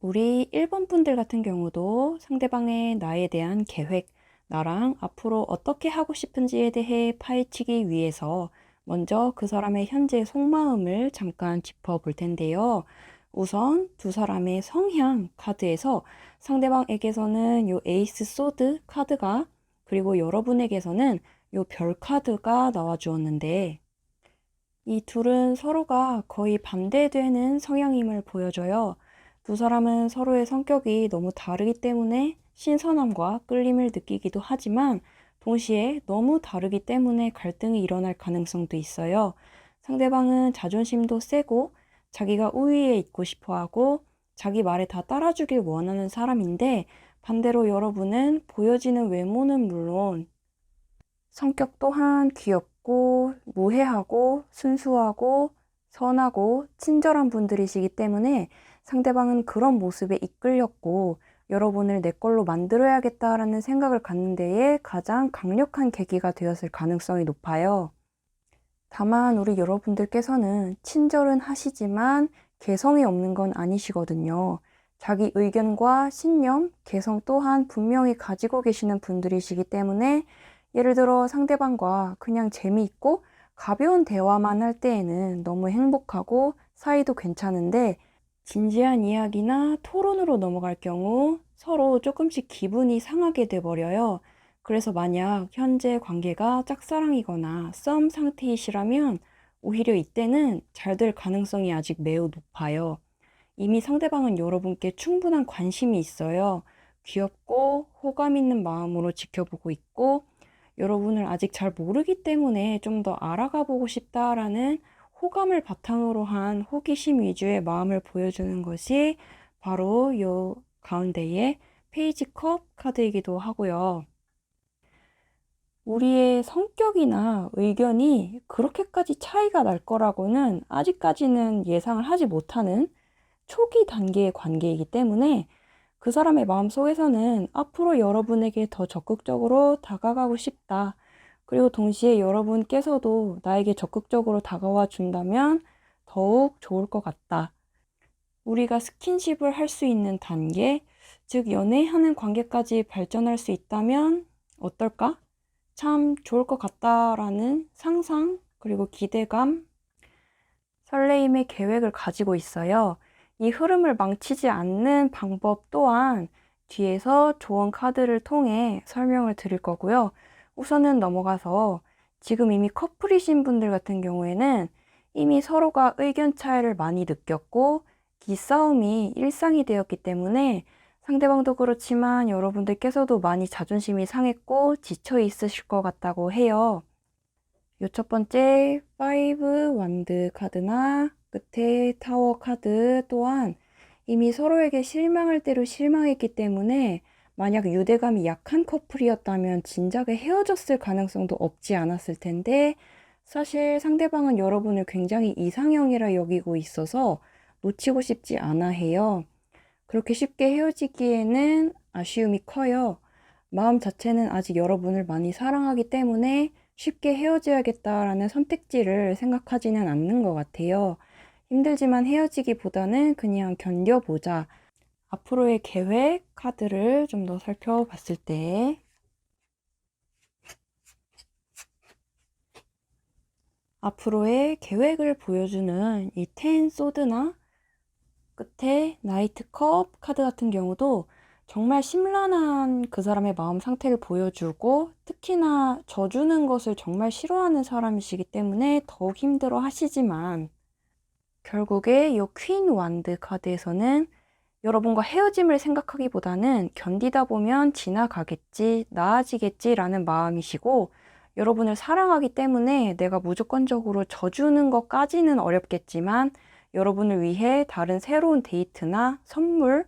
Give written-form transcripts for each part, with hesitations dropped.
우리 1번 분들 같은 경우도 상대방의 나에 대한 계획, 나랑 앞으로 어떻게 하고 싶은지에 대해 파헤치기 위해서 먼저 그 사람의 현재 속마음을 잠깐 짚어볼 텐데요. 우선 두 사람의 성향 카드에서 상대방에게서는 요 에이스 소드 카드가 그리고 여러분에게서는 요 별 카드가 나와 주었는데 이 둘은 서로가 거의 반대되는 성향임을 보여줘요. 두 사람은 서로의 성격이 너무 다르기 때문에 신선함과 끌림을 느끼기도 하지만 동시에 너무 다르기 때문에 갈등이 일어날 가능성도 있어요. 상대방은 자존심도 세고 자기가 우위에 있고 싶어 하고 자기 말에 다 따라주길 원하는 사람인데 반대로 여러분은 보여지는 외모는 물론 성격 또한 귀엽고 무해하고 순수하고 선하고 친절한 분들이시기 때문에 상대방은 그런 모습에 이끌렸고 여러분을 내 걸로 만들어야겠다라는 생각을 갖는 데에 가장 강력한 계기가 되었을 가능성이 높아요. 다만 우리 여러분들께서는 친절은 하시지만 개성이 없는 건 아니시거든요. 자기 의견과 신념, 개성 또한 분명히 가지고 계시는 분들이시기 때문에 예를 들어 상대방과 그냥 재미있고 가벼운 대화만 할 때에는 너무 행복하고 사이도 괜찮은데 진지한 이야기나 토론으로 넘어갈 경우 서로 조금씩 기분이 상하게 돼버려요. 그래서 만약 현재 관계가 짝사랑이거나 썸 상태이시라면 오히려 이때는 잘 될 가능성이 아직 매우 높아요. 이미 상대방은 여러분께 충분한 관심이 있어요. 귀엽고 호감 있는 마음으로 지켜보고 있고 여러분을 아직 잘 모르기 때문에 좀 더 알아가 보고 싶다라는 호감을 바탕으로 한 호기심 위주의 마음을 보여주는 것이 바로 요 가운데의 페이지 컵 카드이기도 하고요. 우리의 성격이나 의견이 그렇게까지 차이가 날 거라고는 아직까지는 예상을 하지 못하는 초기 단계의 관계이기 때문에 그 사람의 마음속에서는 앞으로 여러분에게 더 적극적으로 다가가고 싶다. 그리고 동시에 여러분께서도 나에게 적극적으로 다가와 준다면 더욱 좋을 것 같다. 우리가 스킨십을 할 수 있는 단계, 즉 연애하는 관계까지 발전할 수 있다면 어떨까? 참 좋을 것 같다라는 상상, 그리고 기대감, 설레임의 계획을 가지고 있어요. 이 흐름을 망치지 않는 방법 또한 뒤에서 조언 카드를 통해 설명을 드릴 거고요. 우선은 넘어가서 지금 이미 커플이신 분들 같은 경우에는 이미 서로가 의견 차이를 많이 느꼈고 기싸움이 일상이 되었기 때문에 상대방도 그렇지만 여러분들께서도 많이 자존심이 상했고 지쳐 있으실 것 같다고 해요. 요 첫 번째 5 완드 카드나 끝에 타워 카드 또한 이미 서로에게 실망할 대로 실망했기 때문에 만약 유대감이 약한 커플이었다면 진작에 헤어졌을 가능성도 없지 않았을 텐데 사실 상대방은 여러분을 굉장히 이상형이라 여기고 있어서 놓치고 싶지 않아 해요. 그렇게 쉽게 헤어지기에는 아쉬움이 커요. 마음 자체는 아직 여러분을 많이 사랑하기 때문에 쉽게 헤어져야겠다라는 선택지를 생각하지는 않는 것 같아요. 힘들지만 헤어지기보다는 그냥 견뎌보자. 앞으로의 계획 카드를 좀 더 살펴봤을 때 앞으로의 계획을 보여주는 이 텐 소드나 끝에 나이트 컵 카드 같은 경우도 정말 심란한 그 사람의 마음 상태를 보여주고 특히나 져주는 것을 정말 싫어하는 사람이시기 때문에 더욱 힘들어 하시지만 결국에 이 퀸 완드 카드에서는 여러분과 헤어짐을 생각하기보다는 견디다 보면 지나가겠지, 나아지겠지 라는 마음이시고 여러분을 사랑하기 때문에 내가 무조건적으로 져주는 것까지는 어렵겠지만 여러분을 위해 다른 새로운 데이트나 선물,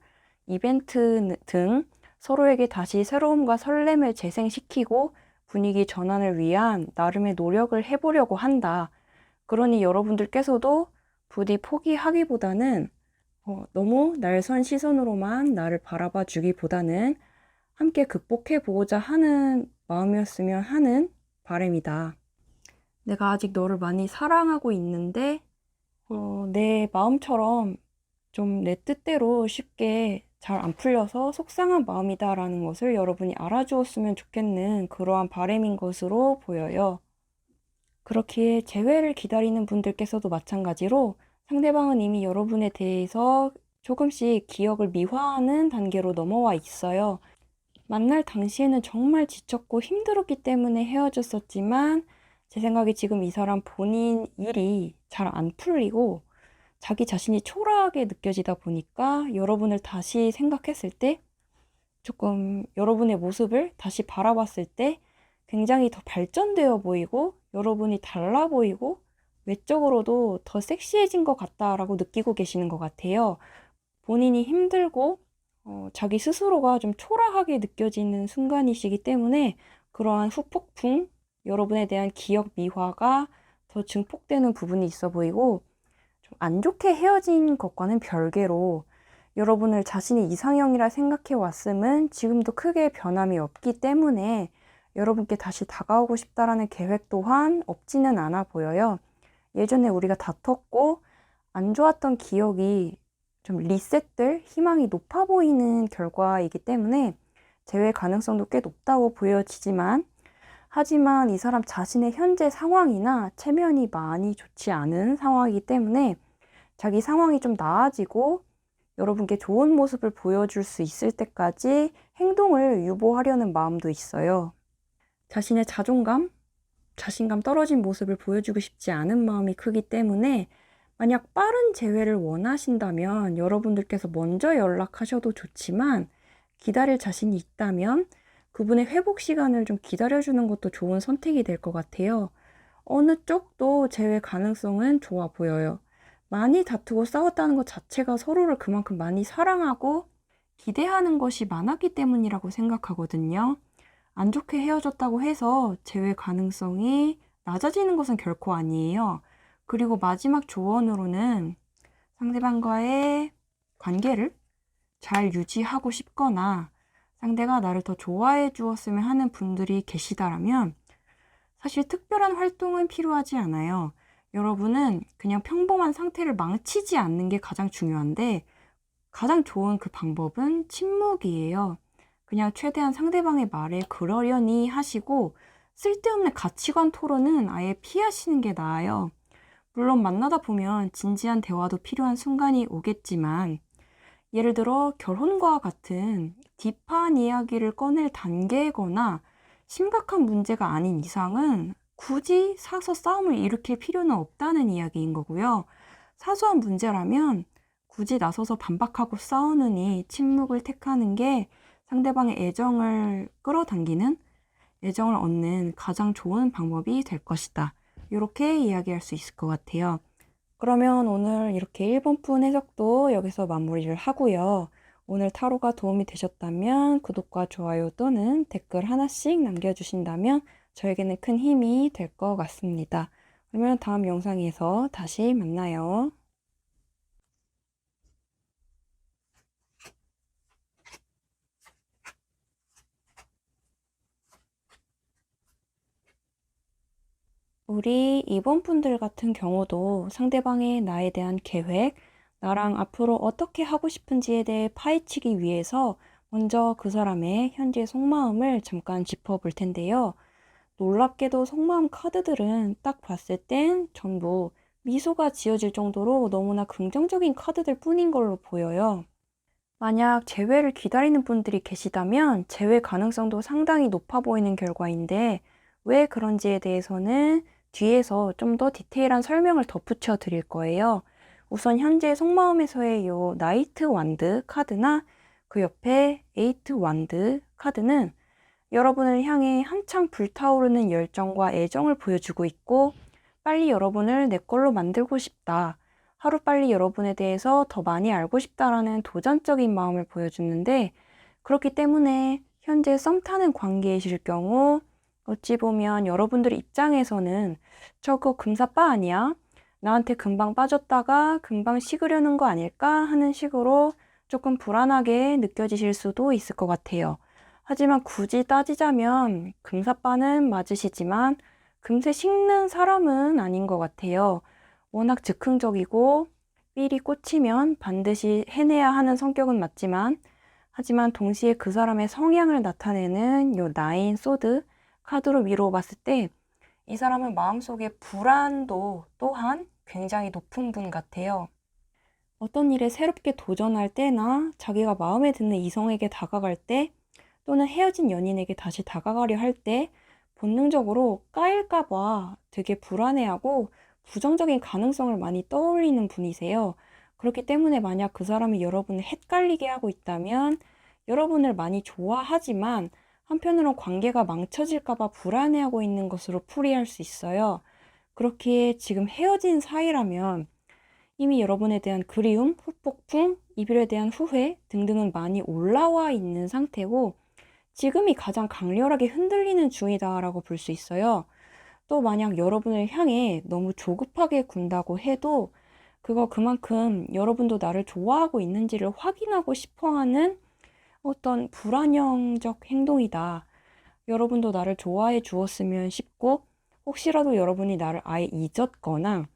이벤트 등 서로에게 다시 새로움과 설렘을 재생시키고 분위기 전환을 위한 나름의 노력을 해보려고 한다. 그러니 여러분들께서도 부디 포기하기보다는 너무 날선 시선으로만 나를 바라봐 주기보다는 함께 극복해 보고자 하는 마음이었으면 하는 바람이다. 내가 아직 너를 많이 사랑하고 있는데 내 마음처럼 좀 내 뜻대로 쉽게 잘 안 풀려서 속상한 마음이다라는 것을 여러분이 알아주었으면 좋겠는 그러한 바람인 것으로 보여요. 그렇기에 재회를 기다리는 분들께서도 마찬가지로 상대방은 이미 여러분에 대해서 조금씩 기억을 미화하는 단계로 넘어와 있어요. 만날 당시에는 정말 지쳤고 힘들었기 때문에 헤어졌었지만 제 생각에 지금 이 사람 본인 일이 잘 안 풀리고 자기 자신이 초라하게 느껴지다 보니까 여러분을 다시 생각했을 때 조금 여러분의 모습을 다시 바라봤을 때 굉장히 더 발전되어 보이고 여러분이 달라 보이고 외적으로도 더 섹시해진 것 같다라고 느끼고 계시는 것 같아요. 본인이 힘들고 자기 스스로가 좀 초라하게 느껴지는 순간이시기 때문에 그러한 후폭풍, 여러분에 대한 기억 미화가 더 증폭되는 부분이 있어 보이고 좀 안 좋게 헤어진 것과는 별개로 여러분을 자신이 이상형이라 생각해 왔음은 지금도 크게 변함이 없기 때문에 여러분께 다시 다가오고 싶다라는 계획 또한 없지는 않아 보여요. 예전에 우리가 다퉜고 안 좋았던 기억이 좀 리셋될 희망이 높아 보이는 결과이기 때문에 재회 가능성도 꽤 높다고 보여지지만 하지만 이 사람 자신의 현재 상황이나 체면이 많이 좋지 않은 상황이기 때문에 자기 상황이 좀 나아지고 여러분께 좋은 모습을 보여줄 수 있을 때까지 행동을 유보하려는 마음도 있어요. 자신의 자신감 떨어진 모습을 보여주고 싶지 않은 마음이 크기 때문에 만약 빠른 재회를 원하신다면 여러분들께서 먼저 연락하셔도 좋지만 기다릴 자신이 있다면 그분의 회복 시간을 좀 기다려주는 것도 좋은 선택이 될 것 같아요. 어느 쪽도 재회 가능성은 좋아 보여요. 많이 다투고 싸웠다는 것 자체가 서로를 그만큼 많이 사랑하고 기대하는 것이 많았기 때문이라고 생각하거든요. 안 좋게 헤어졌다고 해서 재회 가능성이 낮아지는 것은 결코 아니에요. 그리고 마지막 조언으로는 상대방과의 관계를 잘 유지하고 싶거나 상대가 나를 더 좋아해 주었으면 하는 분들이 계시다라면 사실 특별한 활동은 필요하지 않아요. 여러분은 그냥 평범한 상태를 망치지 않는 게 가장 중요한데 가장 좋은 그 방법은 침묵이에요. 그냥 최대한 상대방의 말에 그러려니 하시고 쓸데없는 가치관 토론은 아예 피하시는 게 나아요. 물론 만나다 보면 진지한 대화도 필요한 순간이 오겠지만 예를 들어 결혼과 같은 딥한 이야기를 꺼낼 단계거나 심각한 문제가 아닌 이상은 굳이 사서 싸움을 일으킬 필요는 없다는 이야기인 거고요. 사소한 문제라면 굳이 나서서 반박하고 싸우느니 침묵을 택하는 게 상대방의 애정을 끌어당기는, 애정을 얻는 가장 좋은 방법이 될 것이다. 이렇게 이야기할 수 있을 것 같아요. 그러면 오늘 이렇게 1번분 해석도 여기서 마무리를 하고요. 오늘 타로가 도움이 되셨다면 구독과 좋아요 또는 댓글 하나씩 남겨주신다면 저에게는 큰 힘이 될 것 같습니다. 그러면 다음 영상에서 다시 만나요. 우리 2번 분들 같은 경우도 상대방의 나에 대한 계획, 나랑 앞으로 어떻게 하고 싶은지에 대해 파헤치기 위해서 먼저 그 사람의 현재 속마음을 잠깐 짚어볼 텐데요. 놀랍게도 속마음 카드들은 딱 봤을 땐 전부 미소가 지어질 정도로 너무나 긍정적인 카드들 뿐인 걸로 보여요. 만약 재회를 기다리는 분들이 계시다면 재회 가능성도 상당히 높아 보이는 결과인데 왜 그런지에 대해서는 뒤에서 좀 더 디테일한 설명을 덧붙여 드릴 거예요. 우선 현재 속마음에서의 요 나이트 완드 카드나 그 옆에 에이트 완드 카드는 여러분을 향해 한창 불타오르는 열정과 애정을 보여주고 있고 빨리 여러분을 내 걸로 만들고 싶다. 하루빨리 여러분에 대해서 더 많이 알고 싶다라는 도전적인 마음을 보여주는데 그렇기 때문에 현재 썸 타는 관계이실 경우 어찌 보면 여러분들 입장에서는 저거 금사빠 아니야? 나한테 금방 빠졌다가 금방 식으려는 거 아닐까? 하는 식으로 조금 불안하게 느껴지실 수도 있을 것 같아요. 하지만 굳이 따지자면 금사빠는 맞으시지만 금세 식는 사람은 아닌 것 같아요. 워낙 즉흥적이고 삘이 꽂히면 반드시 해내야 하는 성격은 맞지만, 하지만 동시에 그 사람의 성향을 나타내는 요 나인 소드 카드로 미루어 봤을 때 이 사람은 마음속에 불안도 또한 굉장히 높은 분 같아요. 어떤 일에 새롭게 도전할 때나 자기가 마음에 드는 이성에게 다가갈 때 또는 헤어진 연인에게 다시 다가가려 할 때 본능적으로 까일까 봐 되게 불안해하고 부정적인 가능성을 많이 떠올리는 분이세요. 그렇기 때문에 만약 그 사람이 여러분을 헷갈리게 하고 있다면 여러분을 많이 좋아하지만 한편으론 관계가 망쳐질까 봐 불안해하고 있는 것으로 풀이할 수 있어요. 그렇기에 지금 헤어진 사이라면 이미 여러분에 대한 그리움, 후폭풍, 이별에 대한 후회 등등은 많이 올라와 있는 상태고 지금이 가장 강렬하게 흔들리는 중이다라고 볼 수 있어요. 또 만약 여러분을 향해 너무 조급하게 군다고 해도 그거 그만큼 여러분도 나를 좋아하고 있는지를 확인하고 싶어하는 어떤 불안형적 행동이다. 여러분도 나를 좋아해 주었으면 싶고 혹시라도 여러분이 나를 아예 잊었거나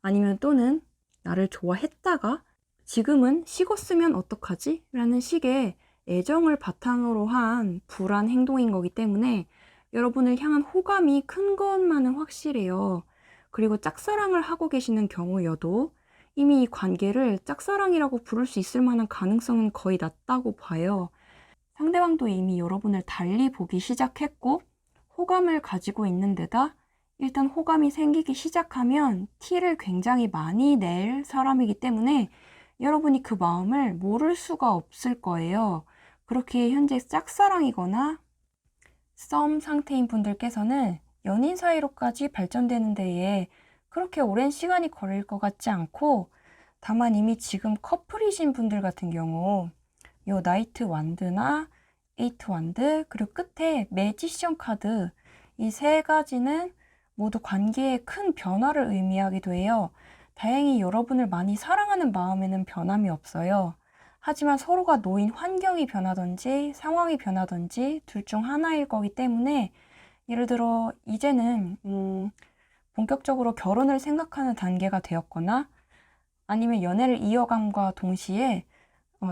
아니면 또는 나를 좋아했다가 지금은 식었으면 어떡하지? 라는 식의 애정을 바탕으로 한 불안 행동인 거기 때문에 여러분을 향한 호감이 큰 것만은 확실해요. 그리고 짝사랑을 하고 계시는 경우여도 이미 이 관계를 짝사랑이라고 부를 수 있을 만한 가능성은 거의 낮다고 봐요. 상대방도 이미 여러분을 달리 보기 시작했고 호감을 가지고 있는 데다 일단 호감이 생기기 시작하면 티를 굉장히 많이 낼 사람이기 때문에 여러분이 그 마음을 모를 수가 없을 거예요. 그렇게 현재 짝사랑이거나 썸 상태인 분들께서는 연인 사이로까지 발전되는 데에 그렇게 오랜 시간이 걸릴 것 같지 않고 다만 이미 지금 커플이신 분들 같은 경우 요 나이트 완드나 에이트 완드 그리고 끝에 매지션 카드 이 세 가지는 모두 관계에 큰 변화를 의미하기도 해요. 다행히 여러분을 많이 사랑하는 마음에는 변함이 없어요. 하지만 서로가 놓인 환경이 변하든지 상황이 변하든지 둘 중 하나일 거기 때문에 예를 들어 이제는 본격적으로 결혼을 생각하는 단계가 되었거나 아니면 연애를 이어감과 동시에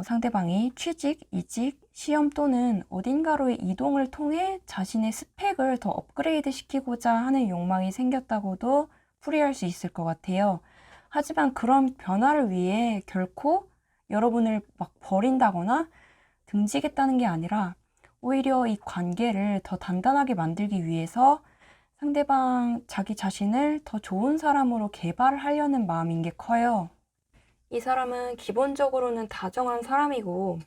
상대방이 취직, 이직, 시험 또는 어딘가로의 이동을 통해 자신의 스펙을 더 업그레이드 시키고자 하는 욕망이 생겼다고도 풀이할 수 있을 것 같아요. 하지만 그런 변화를 위해 결코 여러분을 막 버린다거나 등지겠다는 게 아니라 오히려 이 관계를 더 단단하게 만들기 위해서 상대방 자기 자신을 더 좋은 사람으로 개발하려는 마음인 게 커요. 이 사람은 기본적으로는 다정한 사람이고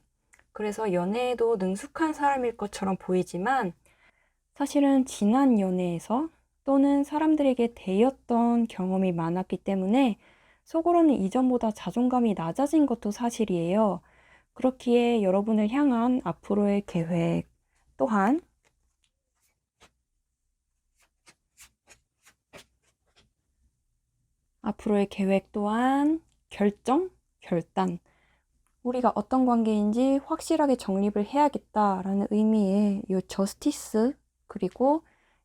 그래서 연애에도 능숙한 사람일 것처럼 보이지만 사실은 지난 연애에서 또는 사람들에게 대였던 경험이 많았기 때문에 속으로는 이전보다 자존감이 낮아진 것도 사실이에요. 그렇기에 여러분을 향한 앞으로의 계획 또한 결정, 결단 우리가 어떤 관계인지 확실하게 정립을 해야겠다라는 의미의 요 저스티스 그리고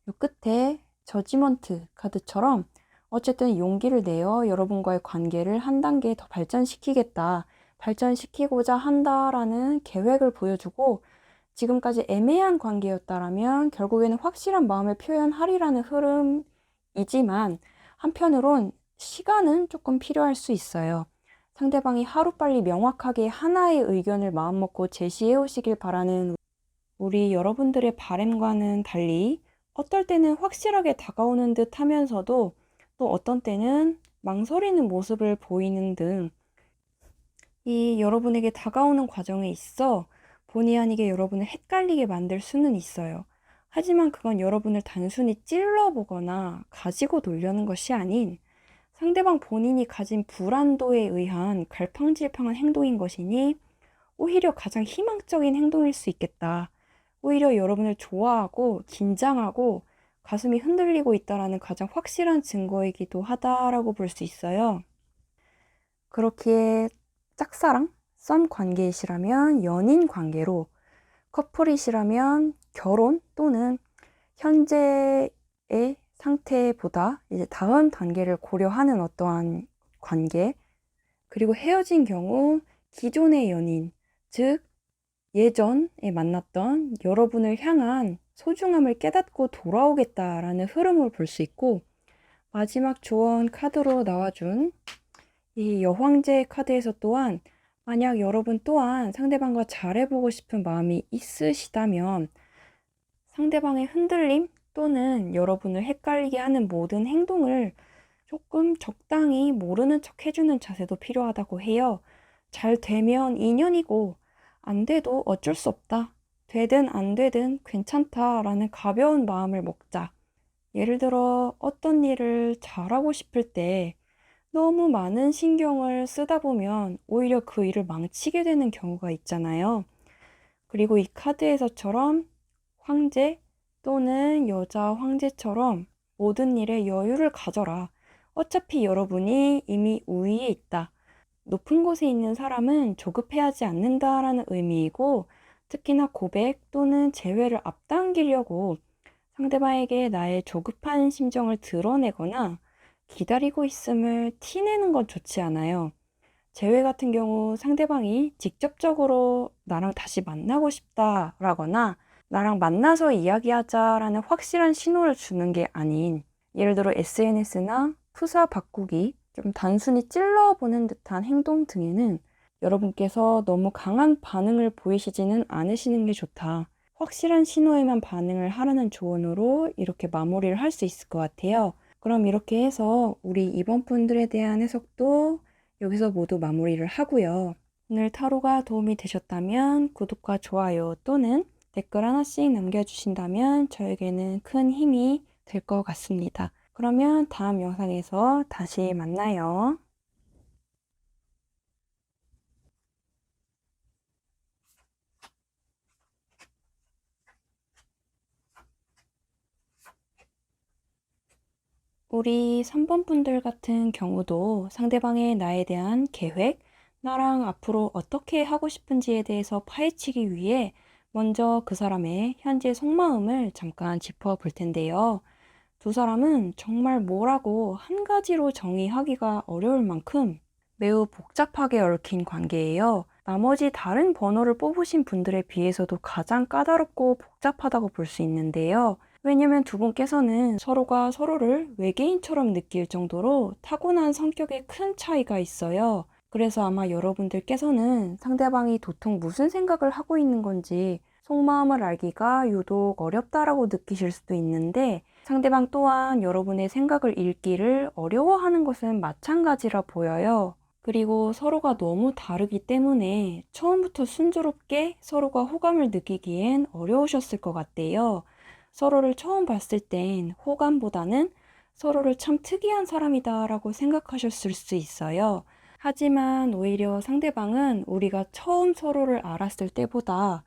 요 끝에 저지먼트 카드처럼 어쨌든 용기를 내어 여러분과의 관계를 한 단계 더 발전시키겠다, 발전시키고자 한다라는 계획을 보여주고 지금까지 애매한 관계였다라면 결국에는 확실한 마음을 표현하리라는 흐름이지만 한편으론 시간은 조금 필요할 수 있어요. 상대방이 하루빨리 명확하게 하나의 의견을 마음먹고 제시해 오시길 바라는 우리 여러분들의 바람과는 달리 어떨 때는 확실하게 다가오는 듯 하면서도 또 어떤 때는 망설이는 모습을 보이는 등 이 여러분에게 다가오는 과정에 있어 본의 아니게 여러분을 헷갈리게 만들 수는 있어요. 하지만 그건 여러분을 단순히 찔러보거나 가지고 놀려는 것이 아닌 상대방 본인이 가진 불안도에 의한 갈팡질팡한 행동인 것이니 오히려 가장 희망적인 행동일 수 있겠다. 오히려 여러분을 좋아하고 긴장하고 가슴이 흔들리고 있다라는 가장 확실한 증거이기도 하다라고 볼 수 있어요. 그렇기에 짝사랑, 썸 관계이시라면 연인 관계로, 커플이시라면 결혼 또는 현재의 상태보다 이제 다음 단계를 고려하는 어떠한 관계, 그리고 헤어진 경우 기존의 연인, 즉 예전에 만났던 여러분을 향한 소중함을 깨닫고 돌아오겠다라는 흐름을 볼 수 있고, 마지막 조언 카드로 나와준 이 여황제 카드에서 또한 만약 여러분 또한 상대방과 잘해보고 싶은 마음이 있으시다면 상대방의 흔들림 또는 여러분을 헷갈리게 하는 모든 행동을 조금 적당히 모르는 척 해주는 자세도 필요하다고 해요. 잘 되면 인연이고 안 돼도 어쩔 수 없다. 되든 안 되든 괜찮다라는 가벼운 마음을 먹자. 예를 들어 어떤 일을 잘하고 싶을 때 너무 많은 신경을 쓰다 보면 오히려 그 일을 망치게 되는 경우가 있잖아요. 그리고 이 카드에서처럼 황제 또는 여자 황제처럼 모든 일에 여유를 가져라. 어차피 여러분이 이미 우위에 있다. 높은 곳에 있는 사람은 조급해하지 않는다라는 의미이고, 특히나 고백 또는 재회를 앞당기려고 상대방에게 나의 조급한 심정을 드러내거나 기다리고 있음을 티내는 건 좋지 않아요. 재회 같은 경우 상대방이 직접적으로 나랑 다시 만나고 싶다라거나 나랑 만나서 이야기하자라는 확실한 신호를 주는 게 아닌, 예를 들어 SNS나 프사 바꾸기, 좀 단순히 찔러보는 듯한 행동 등에는 여러분께서 너무 강한 반응을 보이시지는 않으시는 게 좋다. 확실한 신호에만 반응을 하라는 조언으로 이렇게 마무리를 할 수 있을 것 같아요. 그럼 이렇게 해서 우리 이번 분들에 대한 해석도 여기서 모두 마무리를 하고요. 오늘 타로가 도움이 되셨다면 구독과 좋아요 또는 댓글 하나씩 남겨주신다면 저에게는 큰 힘이 될 것 같습니다. 그러면 다음 영상에서 다시 만나요. 우리 3번 분들 같은 경우도 상대방의 나에 대한 계획, 나랑 앞으로 어떻게 하고 싶은지에 대해서 파헤치기 위해 먼저 그 사람의 현재 속마음을 잠깐 짚어볼 텐데요. 두 사람은 정말 뭐라고 한 가지로 정의하기가 어려울 만큼 매우 복잡하게 얽힌 관계예요. 나머지 다른 번호를 뽑으신 분들에 비해서도 가장 까다롭고 복잡하다고 볼 수 있는데요. 왜냐면 두 분께서는 서로가 서로를 외계인처럼 느낄 정도로 타고난 성격에 큰 차이가 있어요. 그래서 아마 여러분들께서는 상대방이 도통 무슨 생각을 하고 있는 건지 속마음을 알기가 유독 어렵다라고 느끼실 수도 있는데, 상대방 또한 여러분의 생각을 읽기를 어려워하는 것은 마찬가지라 보여요. 그리고 서로가 너무 다르기 때문에 처음부터 순조롭게 서로가 호감을 느끼기엔 어려우셨을 것 같대요. 서로를 처음 봤을 땐 호감보다는 서로를 참 특이한 사람이다라고 생각하셨을 수 있어요. 하지만 오히려 상대방은 우리가 처음 서로를 알았을 때보다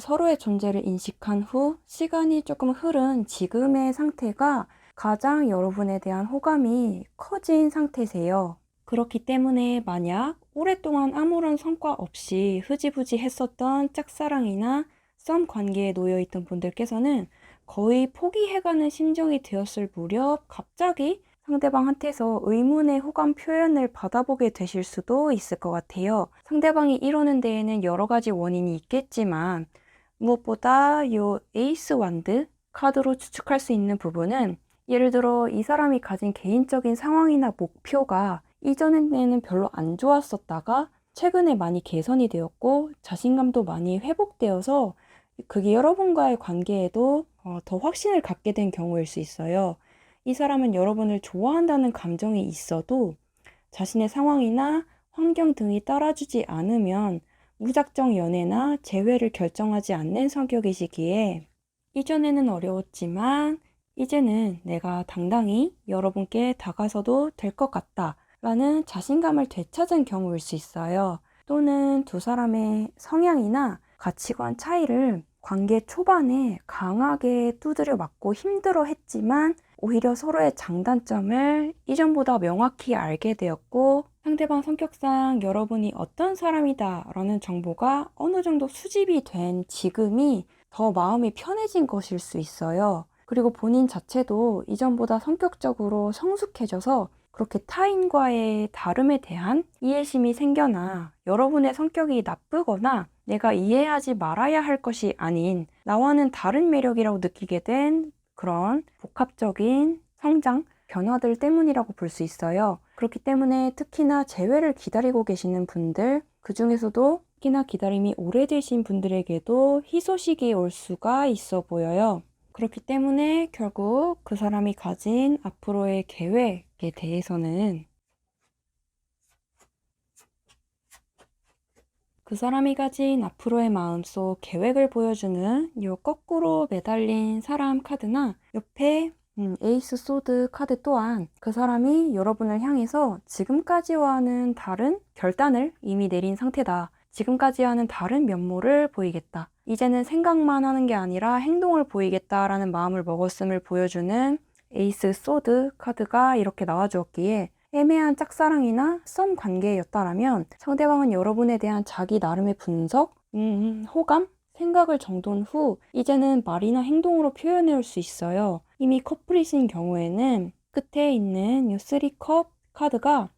서로의 존재를 인식한 후 시간이 조금 흐른 지금의 상태가 가장 여러분에 대한 호감이 커진 상태세요. 그렇기 때문에 만약 오랫동안 아무런 성과 없이 흐지부지 했었던 짝사랑이나 썸 관계에 놓여있던 분들께서는 거의 포기해가는 심정이 되었을 무렵 갑자기 상대방한테서 의문의 호감 표현을 받아보게 되실 수도 있을 것 같아요. 상대방이 이러는 데에는 여러 가지 원인이 있겠지만 무엇보다 이 에이스 완드 카드로 추측할 수 있는 부분은, 예를 들어 이 사람이 가진 개인적인 상황이나 목표가 이전에는 별로 안 좋았었다가 최근에 많이 개선이 되었고 자신감도 많이 회복되어서 그게 여러분과의 관계에도 더 확신을 갖게 된 경우일 수 있어요. 이 사람은 여러분을 좋아한다는 감정이 있어도 자신의 상황이나 환경 등이 따라주지 않으면 무작정 연애나 재회를 결정하지 않는 성격이시기에 이전에는 어려웠지만 이제는 내가 당당히 여러분께 다가서도 될 것 같다 라는 자신감을 되찾은 경우일 수 있어요. 또는 두 사람의 성향이나 가치관 차이를 관계 초반에 강하게 두드려 맞고 힘들어 했지만 오히려 서로의 장단점을 이전보다 명확히 알게 되었고, 상대방 성격상 여러분이 어떤 사람이다 라는 정보가 어느 정도 수집이 된 지금이 더 마음이 편해진 것일 수 있어요. 그리고 본인 자체도 이전보다 성격적으로 성숙해져서 그렇게 타인과의 다름에 대한 이해심이 생겨나 여러분의 성격이 나쁘거나 내가 이해하지 말아야 할 것이 아닌 나와는 다른 매력이라고 느끼게 된 그런 복합적인 성장, 변화들 때문이라고 볼 수 있어요. 그렇기 때문에 특히나 재회를 기다리고 계시는 분들, 그 중에서도 특히나 기다림이 오래되신 분들에게도 희소식이 올 수가 있어 보여요. 그렇기 때문에 결국 그 사람이 가진 앞으로의 계획에 대해서는 그 사람이 가진 앞으로의 마음속 계획을 보여주는 요 거꾸로 매달린 사람 카드나 옆에 에이스 소드 카드 또한 그 사람이 여러분을 향해서 지금까지와는 다른 결단을 이미 내린 상태다. 지금까지와는 다른 면모를 보이겠다. 이제는 생각만 하는 게 아니라 행동을 보이겠다라는 마음을 먹었음을 보여주는 에이스 소드 카드가 이렇게 나와주었기에 애매한 짝사랑이나 썸 관계였다라면 상대방은 여러분에 대한 자기 나름의 분석, 호감, 생각을 정돈 후 이제는 말이나 행동으로 표현해 올 수 있어요. 이미 커플이신 경우에는 끝에 있는 이 3컵 카드가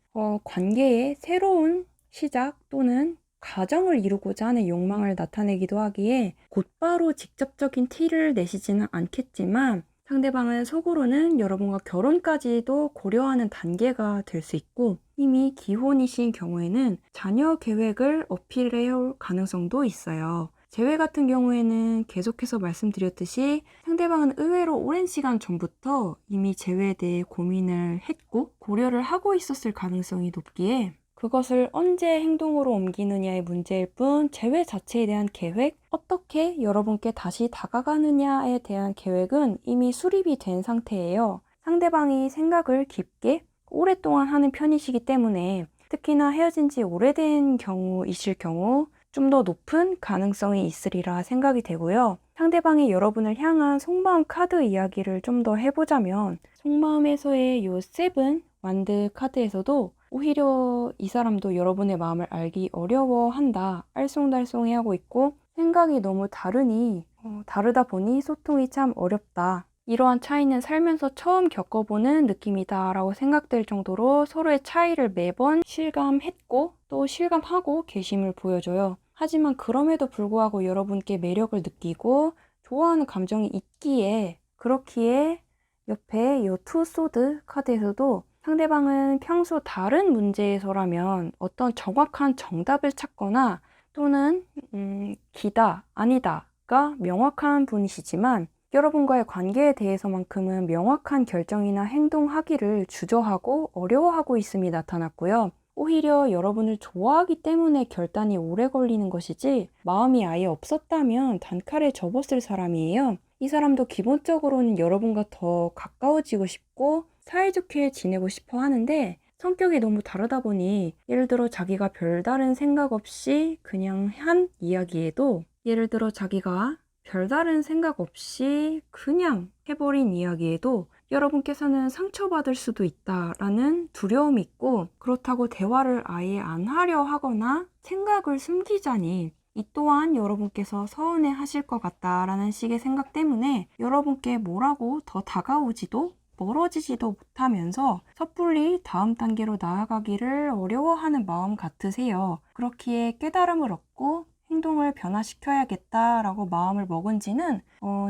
관계의 새로운 시작 또는 가정을 이루고자 하는 욕망을 나타내기도 하기에 곧바로 직접적인 티를 내시지는 않겠지만 상대방은 속으로는 여러분과 결혼까지도 고려하는 단계가 될 수 있고 이미 기혼이신 경우에는 자녀 계획을 어필해 올 가능성도 있어요. 재회 같은 경우에는 계속해서 말씀드렸듯이 상대방은 의외로 오랜 시간 전부터 이미 재회에 대해 고민을 했고 고려를 하고 있었을 가능성이 높기에 그것을 언제 행동으로 옮기느냐의 문제일 뿐 재회 자체에 대한 계획, 어떻게 여러분께 다시 다가가느냐에 대한 계획은 이미 수립이 된 상태예요. 상대방이 생각을 깊게 오랫동안 하는 편이시기 때문에 특히나 헤어진 지 오래된 경우이실 경우 좀 더 높은 가능성이 있으리라 생각이 되고요. 상대방이 여러분을 향한 속마음 카드 이야기를 좀 더 해보자면 속마음에서의 요 세븐 완드 카드에서도 오히려 이 사람도 여러분의 마음을 알기 어려워한다. 알쏭달쏭해하고 있고 생각이 너무 다르다 보니 소통이 참 어렵다. 이러한 차이는 살면서 처음 겪어보는 느낌이다 라고 생각될 정도로 서로의 차이를 매번 실감했고 또 실감하고 계심을 보여줘요. 하지만 그럼에도 불구하고 여러분께 매력을 느끼고 좋아하는 감정이 있기에 그렇기에 옆에 이 투 소드 카드에서도 상대방은 평소 다른 문제에서라면 어떤 정확한 정답을 찾거나 또는 기다, 아니다가 명확한 분이시지만 여러분과의 관계에 대해서만큼은 명확한 결정이나 행동하기를 주저하고 어려워하고 있음이 나타났고요. 오히려 여러분을 좋아하기 때문에 결단이 오래 걸리는 것이지 마음이 아예 없었다면 단칼에 접었을 사람이에요. 이 사람도 기본적으로는 여러분과 더 가까워지고 싶고 사이좋게 지내고 싶어 하는데 성격이 너무 다르다 보니 예를 들어 자기가 별다른 생각 없이 그냥 한 이야기에도 예를 들어 자기가 별다른 생각 없이 그냥 해버린 이야기에도 여러분께서는 상처받을 수도 있다라는 두려움이 있고 그렇다고 대화를 아예 안 하려 하거나 생각을 숨기자니 이 또한 여러분께서 서운해 하실 것 같다라는 식의 생각 때문에 여러분께 뭐라고 더 다가오지도 멀어지지도 못하면서 섣불리 다음 단계로 나아가기를 어려워하는 마음 같으세요. 그렇기에 깨달음을 얻고 행동을 변화시켜야겠다라고 마음을 먹은 지는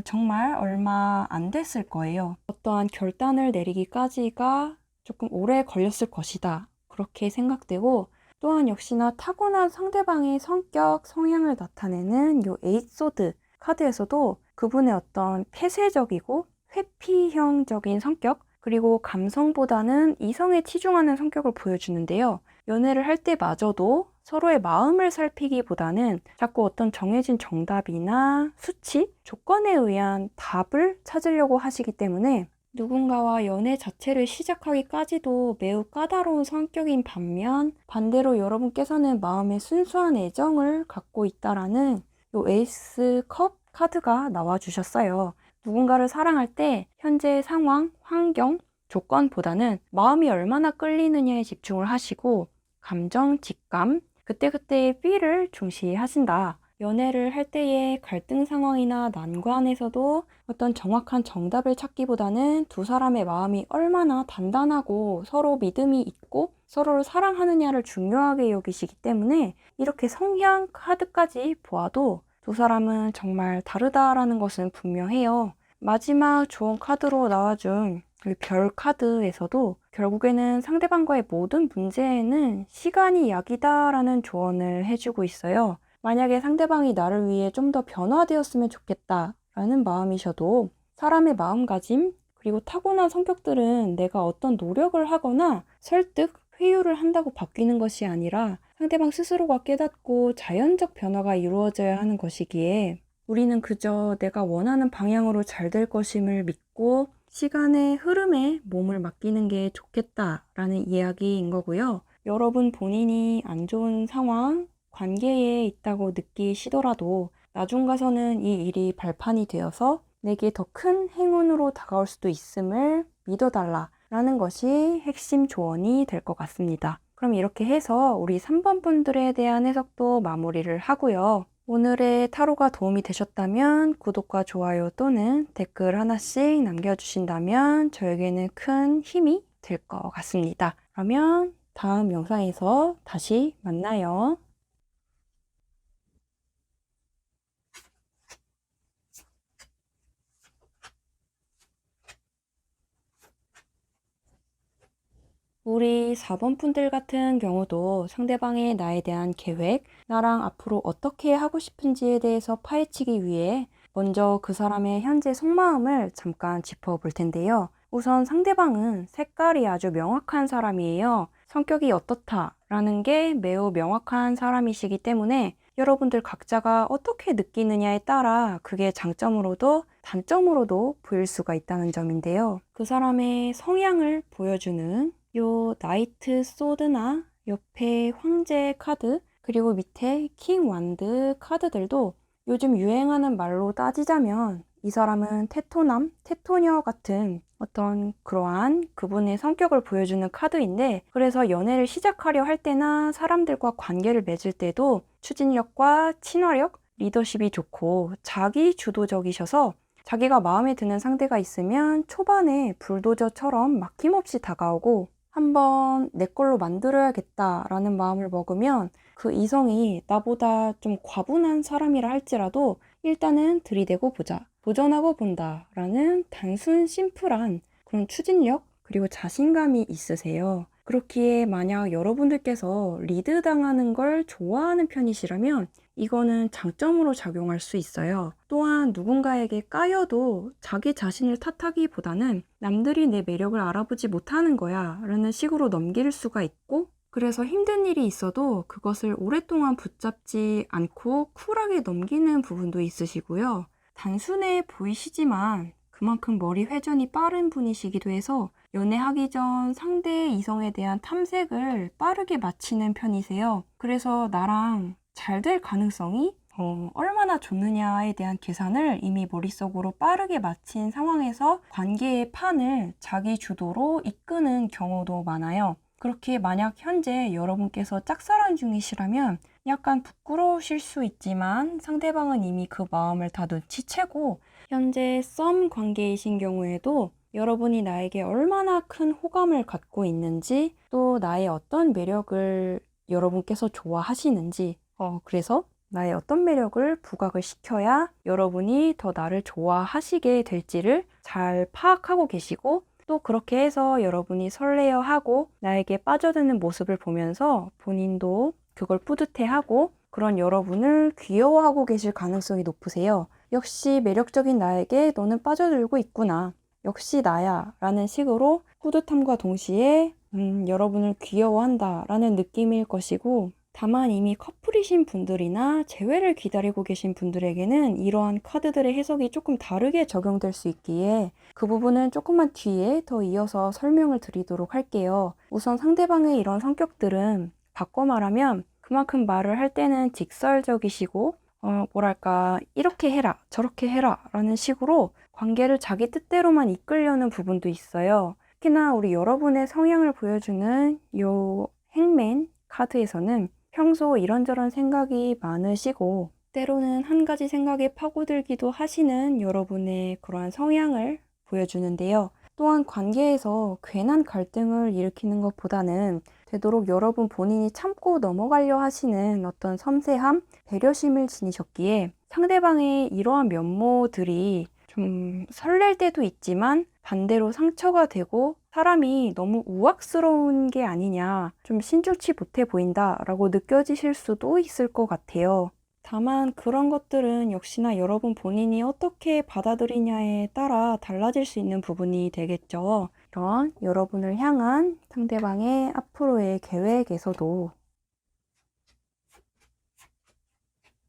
정말 얼마 안 됐을 거예요. 어떠한 결단을 내리기까지가 조금 오래 걸렸을 것이다. 그렇게 생각되고 또한 역시나 타고난 상대방의 성격, 성향을 나타내는 요 에잇소드 카드에서도 그분의 어떤 폐쇄적이고 회피형적인 성격 그리고 감성보다는 이성에 치중하는 성격을 보여주는데요. 연애를 할 때마저도 서로의 마음을 살피기보다는 자꾸 어떤 정해진 정답이나 수치, 조건에 의한 답을 찾으려고 하시기 때문에 누군가와 연애 자체를 시작하기까지도 매우 까다로운 성격인 반면 반대로 여러분께서는 마음에 순수한 애정을 갖고 있다라는 요 에이스 컵 카드가 나와주셨어요. 누군가를 사랑할 때 현재의 상황, 환경, 조건보다는 마음이 얼마나 끌리느냐에 집중을 하시고 감정, 직감, 그때그때의 필을 중시하신다. 연애를 할 때의 갈등 상황이나 난관에서도 어떤 정확한 정답을 찾기보다는 두 사람의 마음이 얼마나 단단하고 서로 믿음이 있고 서로를 사랑하느냐를 중요하게 여기시기 때문에 이렇게 성향 카드까지 보아도 두 사람은 정말 다르다라는 것은 분명해요. 마지막 조언 카드로 나와준 별 카드에서도 결국에는 상대방과의 모든 문제에는 시간이 약이다라는 조언을 해주고 있어요. 만약에 상대방이 나를 위해 좀 더 변화되었으면 좋겠다라는 마음이셔도 사람의 마음가짐 그리고 타고난 성격들은 내가 어떤 노력을 하거나 설득, 회유를 한다고 바뀌는 것이 아니라 상대방 스스로가 깨닫고 자연적 변화가 이루어져야 하는 것이기에 우리는 그저 내가 원하는 방향으로 잘 될 것임을 믿고 시간의 흐름에 몸을 맡기는 게 좋겠다라는 이야기인 거고요. 여러분 본인이 안 좋은 상황, 관계에 있다고 느끼시더라도 나중 가서는 이 일이 발판이 되어서 내게 더 큰 행운으로 다가올 수도 있음을 믿어달라라는 것이 핵심 조언이 될 것 같습니다. 그럼 이렇게 해서 우리 3번 분들에 대한 해석도 마무리를 하고요. 오늘의 타로가 도움이 되셨다면 구독과 좋아요 또는 댓글 하나씩 남겨주신다면 저에게는 큰 힘이 될 것 같습니다. 그러면 다음 영상에서 다시 만나요. 우리 4번 분들 같은 경우도 상대방의 나에 대한 계획, 나랑 앞으로 어떻게 하고 싶은지에 대해서 파헤치기 위해 먼저 그 사람의 현재 속마음을 잠깐 짚어볼 텐데요. 우선 상대방은 색깔이 아주 명확한 사람이에요. 성격이 어떻다라는 게 매우 명확한 사람이시기 때문에 여러분들 각자가 어떻게 느끼느냐에 따라 그게 장점으로도 단점으로도 보일 수가 있다는 점인데요. 그 사람의 성향을 보여주는 요 나이트 소드나 옆에 황제 카드 그리고 밑에 킹 완드 카드들도 요즘 유행하는 말로 따지자면 이 사람은 테토남, 테토녀 같은 어떤 그러한 그분의 성격을 보여주는 카드인데 그래서 연애를 시작하려 할 때나 사람들과 관계를 맺을 때도 추진력과 친화력, 리더십이 좋고 자기 주도적이셔서 자기가 마음에 드는 상대가 있으면 초반에 불도저처럼 막힘없이 다가오고 한번 내 걸로 만들어야겠다라는 마음을 먹으면 그 이성이 나보다 좀 과분한 사람이라 할지라도 일단은 들이대고 보자, 도전하고 본다라는 단순 심플한 그런 추진력 그리고 자신감이 있으세요. 그렇기에 만약 여러분들께서 리드 당하는 걸 좋아하는 편이시라면 이거는 장점으로 작용할 수 있어요. 또한 누군가에게 까여도 자기 자신을 탓하기보다는 남들이 내 매력을 알아보지 못하는 거야 라는 식으로 넘길 수가 있고 그래서 힘든 일이 있어도 그것을 오랫동안 붙잡지 않고 쿨하게 넘기는 부분도 있으시고요. 단순해 보이시지만 그만큼 머리 회전이 빠른 분이시기도 해서 연애하기 전 상대 이성에 대한 탐색을 빠르게 마치는 편이세요. 그래서 나랑 잘 될 가능성이 얼마나 좋느냐에 대한 계산을 이미 머릿속으로 빠르게 마친 상황에서 관계의 판을 자기 주도로 이끄는 경우도 많아요. 그렇게 만약 현재 여러분께서 짝사랑 중이시라면 약간 부끄러우실 수 있지만 상대방은 이미 그 마음을 다 눈치채고 현재 썸 관계이신 경우에도 여러분이 나에게 얼마나 큰 호감을 갖고 있는지 또 나의 어떤 매력을 여러분께서 좋아하시는지 그래서 나의 어떤 매력을 부각을 시켜야 여러분이 더 나를 좋아하시게 될지를 잘 파악하고 계시고 또 그렇게 해서 여러분이 설레어하고 나에게 빠져드는 모습을 보면서 본인도 그걸 뿌듯해하고 그런 여러분을 귀여워하고 계실 가능성이 높으세요. 역시 매력적인 나에게 너는 빠져들고 있구나. 역시 나야 라는 식으로 뿌듯함과 동시에 여러분을 귀여워한다 라는 느낌일 것이고 다만 이미 커플이신 분들이나 재회를 기다리고 계신 분들에게는 이러한 카드들의 해석이 조금 다르게 적용될 수 있기에 그 부분은 조금만 뒤에 더 이어서 설명을 드리도록 할게요. 우선 상대방의 이런 성격들은 바꿔 말하면 그만큼 말을 할 때는 직설적이시고 뭐랄까 이렇게 해라 저렇게 해라 라는 식으로 관계를 자기 뜻대로만 이끌려는 부분도 있어요. 특히나 우리 여러분의 성향을 보여주는 요 행맨 카드에서는 평소 이런저런 생각이 많으시고 때로는 한 가지 생각에 파고들기도 하시는 여러분의 그러한 성향을 보여주는데요. 또한 관계에서 괜한 갈등을 일으키는 것보다는 되도록 여러분 본인이 참고 넘어가려 하시는 어떤 섬세함, 배려심을 지니셨기에 상대방의 이러한 면모들이 좀 설렐 때도 있지만 반대로 상처가 되고 사람이 너무 우악스러운 게 아니냐, 좀 신중치 못해 보인다라고 느껴지실 수도 있을 것 같아요. 다만 그런 것들은 역시나 여러분 본인이 어떻게 받아들이냐에 따라 달라질 수 있는 부분이 되겠죠. 이런 여러분을 향한 상대방의 앞으로의 계획에서도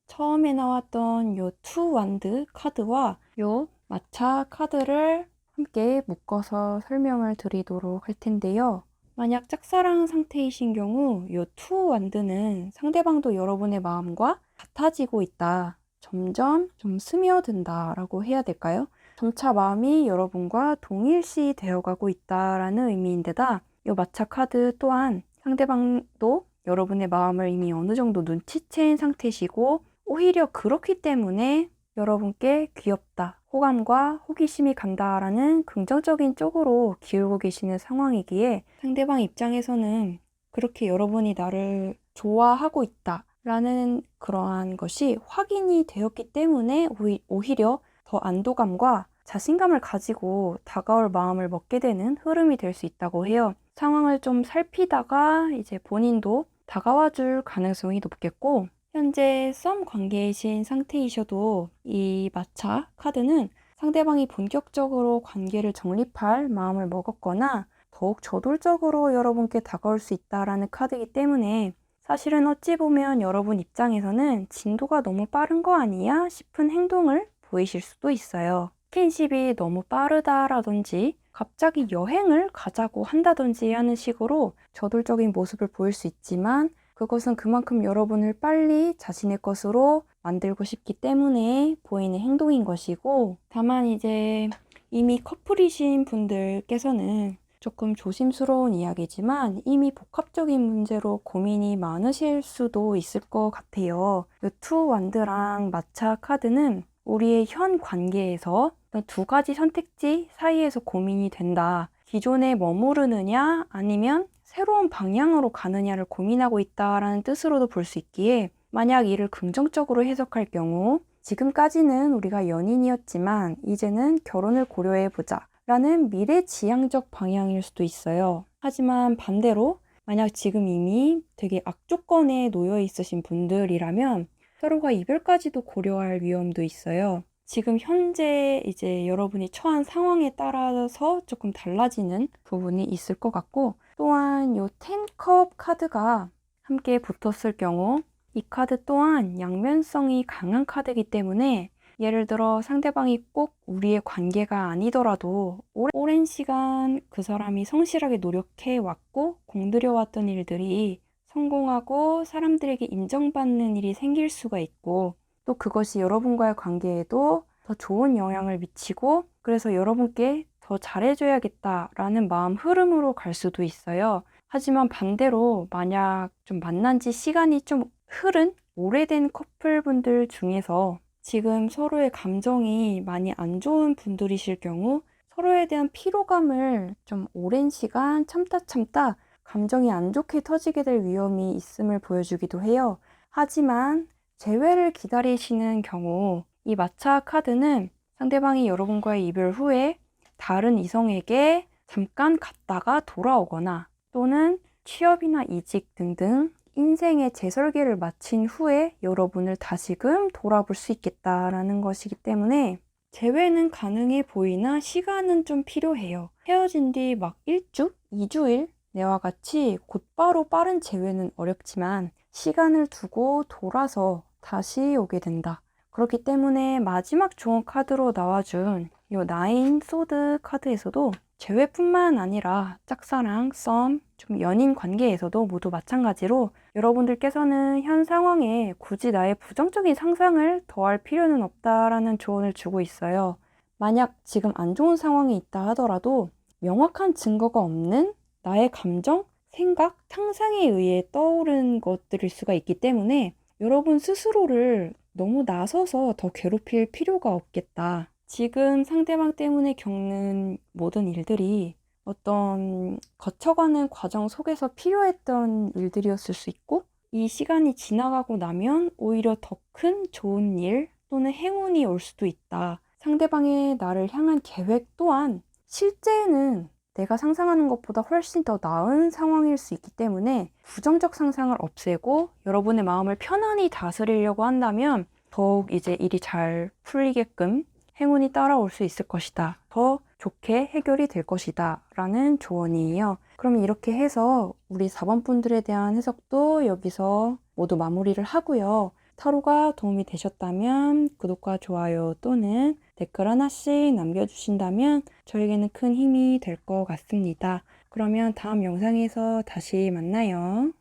처음에 나왔던 요 투 완드 카드와 요 마차 카드를 함께 묶어서 설명을 드리도록 할 텐데요. 만약 짝사랑 상태이신 경우 요 투 완드는 상대방도 여러분의 마음과 같아지고 있다. 점점 좀 스며든다 라고 해야 될까요? 점차 마음이 여러분과 동일시 되어가고 있다라는 의미인데다 이 마차 카드 또한 상대방도 여러분의 마음을 이미 어느 정도 눈치챈 상태시고 오히려 그렇기 때문에 여러분께 귀엽다, 호감과 호기심이 간다라는 긍정적인 쪽으로 기울고 계시는 상황이기에 상대방 입장에서는 그렇게 여러분이 나를 좋아하고 있다라는 그러한 것이 확인이 되었기 때문에 오히려 더 안도감과 자신감을 가지고 다가올 마음을 먹게 되는 흐름이 될 수 있다고 해요. 상황을 좀 살피다가 이제 본인도 다가와 줄 가능성이 높겠고, 현재 썸 관계이신 상태이셔도 이 마차 카드는 상대방이 본격적으로 관계를 정립할 마음을 먹었거나 더욱 저돌적으로 여러분께 다가올 수 있다라는 카드이기 때문에 사실은 어찌 보면 여러분 입장에서는 진도가 너무 빠른 거 아니야 싶은 행동을 보이실 수도 있어요. 스킨십이 너무 빠르다라든지 갑자기 여행을 가자고 한다든지 하는 식으로 저돌적인 모습을 보일 수 있지만 그것은 그만큼 여러분을 빨리 자신의 것으로 만들고 싶기 때문에 보이는 행동인 것이고, 다만 이제 이미 커플이신 분들께서는 조금 조심스러운 이야기지만 이미 복합적인 문제로 고민이 많으실 수도 있을 것 같아요. 이 투 완드랑 마차 카드는 우리의 현 관계에서 두 가지 선택지 사이에서 고민이 된다. 기존에 머무르느냐 아니면 새로운 방향으로 가느냐를 고민하고 있다라는 뜻으로도 볼 수 있기에, 만약 이를 긍정적으로 해석할 경우 지금까지는 우리가 연인이었지만 이제는 결혼을 고려해보자 라는 미래지향적 방향일 수도 있어요. 하지만 반대로 만약 지금 이미 되게 악조건에 놓여 있으신 분들이라면 서로가 이별까지도 고려할 위험도 있어요. 지금 현재 이제 여러분이 처한 상황에 따라서 조금 달라지는 부분이 있을 것 같고, 또한 요 10컵 카드가 함께 붙었을 경우 이 카드 또한 양면성이 강한 카드이기 때문에 예를 들어 상대방이 꼭 우리의 관계가 아니더라도 오랜 시간 그 사람이 성실하게 노력해 왔고 공들여 왔던 일들이 성공하고 사람들에게 인정받는 일이 생길 수가 있고, 또 그것이 여러분과의 관계에도 더 좋은 영향을 미치고 그래서 여러분께 더 잘해줘야겠다라는 마음 흐름으로 갈 수도 있어요. 하지만 반대로 만약 좀 만난 지 시간이 좀 흐른 오래된 커플분들 중에서 지금 서로의 감정이 많이 안 좋은 분들이실 경우 서로에 대한 피로감을 좀 오랜 시간 참다 감정이 안 좋게 터지게 될 위험이 있음을 보여주기도 해요. 하지만 재회를 기다리시는 경우 이 마차 카드는 상대방이 여러분과의 이별 후에 다른 이성에게 잠깐 갔다가 돌아오거나 또는 취업이나 이직 등등 인생의 재설계를 마친 후에 여러분을 다시금 돌아볼 수 있겠다라는 것이기 때문에 재회는 가능해 보이나 시간은 좀 필요해요. 헤어진 뒤 막 1주, 2주일 내와 같이 곧바로 빠른 재회는 어렵지만 시간을 두고 돌아서 다시 오게 된다. 그렇기 때문에 마지막 좋은 카드로 나와준 이 나인 소드 카드에서도 재회뿐만 아니라 짝사랑, 썸, 좀 연인 관계에서도 모두 마찬가지로 여러분들께서는 현 상황에 굳이 나의 부정적인 상상을 더할 필요는 없다라는 조언을 주고 있어요. 만약 지금 안 좋은 상황이 있다 하더라도 명확한 증거가 없는 나의 감정, 생각, 상상에 의해 떠오른 것들일 수가 있기 때문에 여러분 스스로를 너무 나서서 더 괴롭힐 필요가 없겠다. 지금 상대방 때문에 겪는 모든 일들이 어떤 거쳐가는 과정 속에서 필요했던 일들이었을 수 있고, 이 시간이 지나가고 나면 오히려 더 큰 좋은 일 또는 행운이 올 수도 있다. 상대방의 나를 향한 계획 또한 실제는 내가 상상하는 것보다 훨씬 더 나은 상황일 수 있기 때문에 부정적 상상을 없애고 여러분의 마음을 편안히 다스리려고 한다면 더욱 이제 일이 잘 풀리게끔 행운이 따라올 수 있을 것이다. 더 좋게 해결이 될 것이다. 라는 조언이에요. 그럼 이렇게 해서 우리 4번 분들에 대한 해석도 여기서 모두 마무리를 하고요. 타로가 도움이 되셨다면 구독과 좋아요 또는 댓글 하나씩 남겨주신다면 저에게는 큰 힘이 될 것 같습니다. 그러면 다음 영상에서 다시 만나요.